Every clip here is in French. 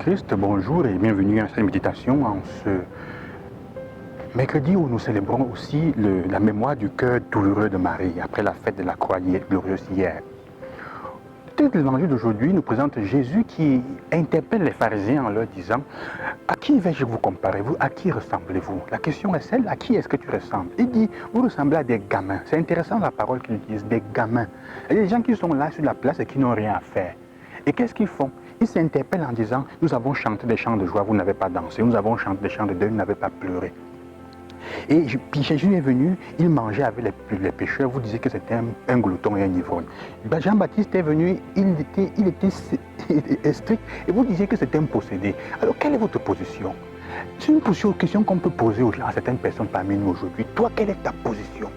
Jésus-Christ, bonjour et bienvenue à cette méditation en ce mercredi où nous célébrons aussi la mémoire du cœur douloureux de Marie après la fête de la croix glorieuse hier. Le texte de l'évangile d'aujourd'hui nous présente Jésus qui interpelle les pharisiens en leur disant « À qui vais-je vous comparer? Vous, à qui ressemblez-vous » La question est celle « À qui est-ce que tu ressembles ?» Il dit « Vous ressemblez à des gamins ». C'est intéressant la parole qu'il utilise, des gamins. Il y a des gens qui sont là sur la place et qui n'ont rien à faire. Et qu'est-ce qu'ils font? Ils s'interpellent en disant « Nous avons chanté des chants de joie, vous n'avez pas dansé. Nous avons chanté des chants de deuil, vous n'avez pas pleuré. » Et puis Jésus est venu, il mangeait avec les pécheurs, vous disiez que c'était un glouton et un ivrogne. Jean-Baptiste est venu, il était strict, et vous disiez que c'était un possédé. Alors quelle est votre position? C'est une question qu'on peut poser à certaines personnes parmi nous aujourd'hui. Toi, quelle est ta position?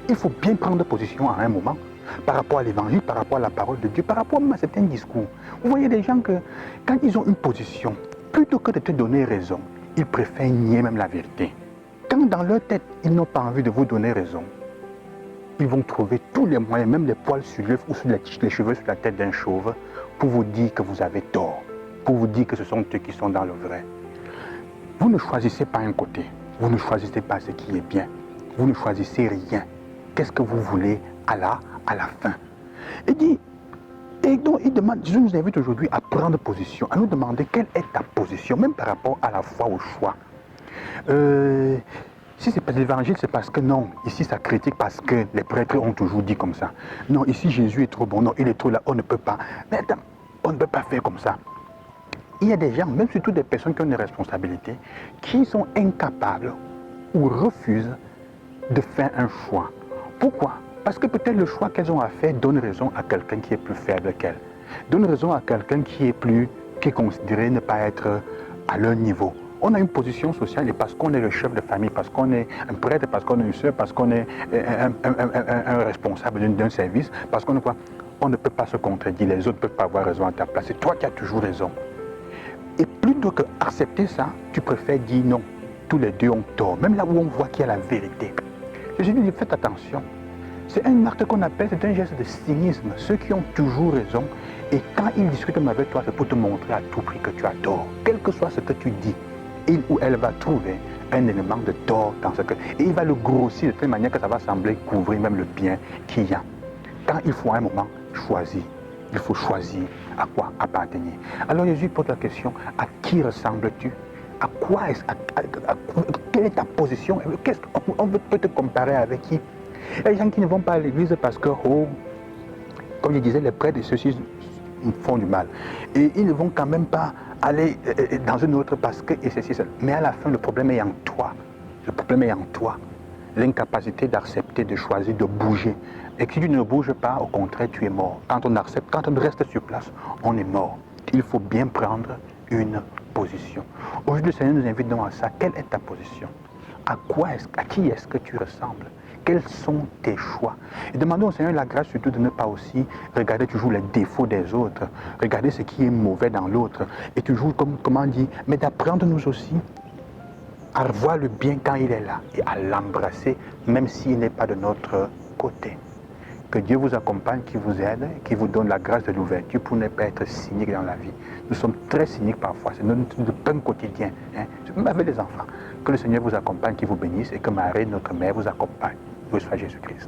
Il faut bien prendre position à un moment, par rapport à l'évangile, par rapport à la parole de Dieu, par rapport même à certains discours. Vous voyez des gens que, quand ils ont une position, plutôt que de te donner raison, ils préfèrent nier même la vérité. Quand dans leur tête, ils n'ont pas envie de vous donner raison, ils vont trouver tous les moyens, même les poils sur l'œuf ou sur les cheveux sur la tête d'un chauve, pour vous dire que vous avez tort, pour vous dire que ce sont eux qui sont dans le vrai. Vous ne choisissez pas un côté, vous ne choisissez pas ce qui est bien, vous ne choisissez rien. Qu'est-ce que vous voulez à la fin? Et donc il demande, Jésus nous invite aujourd'hui à prendre position, à nous demander quelle est ta position, même par rapport à la foi, au choix. Si c'est pas l'évangile, c'est parce que non, ici ça critique parce que les prêtres ont toujours dit comme ça. Non, ici Jésus est trop bon, non, il est trop là, on ne peut pas. Mais attends, on ne peut pas faire comme ça. Il y a des gens, même surtout des personnes qui ont des responsabilités, qui sont incapables ou refusent de faire un choix. Pourquoi? Parce que peut-être le choix qu'elles ont à faire donne raison à quelqu'un qui est plus faible qu'elles. Donne raison à quelqu'un qui est considéré ne pas être à leur niveau. On a une position sociale et parce qu'on est le chef de famille, parce qu'on est un prêtre, parce qu'on est une soeur, parce qu'on est un responsable d'un service, parce qu'on ne peut pas se contredire, les autres ne peuvent pas avoir raison à ta place. C'est toi qui as toujours raison. Et plutôt que accepter ça, tu préfères dire non. Tous les deux ont tort, même là où on voit qu'il y a la vérité. Jésus dit, faites attention. C'est un acte qu'on appelle, c'est un geste de cynisme. Ceux qui ont toujours raison, et quand ils discutent même avec toi, c'est pour te montrer à tout prix que tu as tort. Quel que soit ce que tu dis, il ou elle va trouver un élément de tort dans ce que... Et il va le grossir de telle manière que ça va sembler couvrir même le bien qu'il y a. Quand il faut à un moment choisir, il faut choisir à quoi appartenir. Alors Jésus pose la question, à qui ressembles-tu? À quoi est-ce... Quelle est ta position? On peut te comparer avec qui? Il y a des gens qui ne vont pas à l'église parce que, comme je disais, les prêtres et ceux-ci font du mal. Et ils ne vont quand même pas aller dans une autre parce que, et ceci, mais à la fin, le problème est en toi. Le problème est en toi. L'incapacité d'accepter, de choisir, de bouger. Et si tu ne bouges pas, au contraire, tu es mort. Quand on accepte, quand on reste sur place, on est mort. Il faut bien prendre une position. Aujourd'hui, le Seigneur nous invite donc à ça. Quelle est ta position? À qui est-ce que tu ressembles? Quels sont tes choix? Et demandons au Seigneur la grâce surtout de ne pas aussi regarder toujours les défauts des autres, regarder ce qui est mauvais dans l'autre, et toujours, comment dire, mais d'apprendre nous aussi à voir le bien quand il est là, et à l'embrasser, même s'il n'est pas de notre côté. Que Dieu vous accompagne, qui vous aide, qui vous donne la grâce de l'ouverture pour ne pas être cynique dans la vie. Nous sommes très cyniques parfois, c'est notre pain quotidien, hein? Même avec les enfants. Que le Seigneur vous accompagne, qui vous bénisse, et que Marie, notre mère, vous accompagne. Loué soit Jésus-Christ.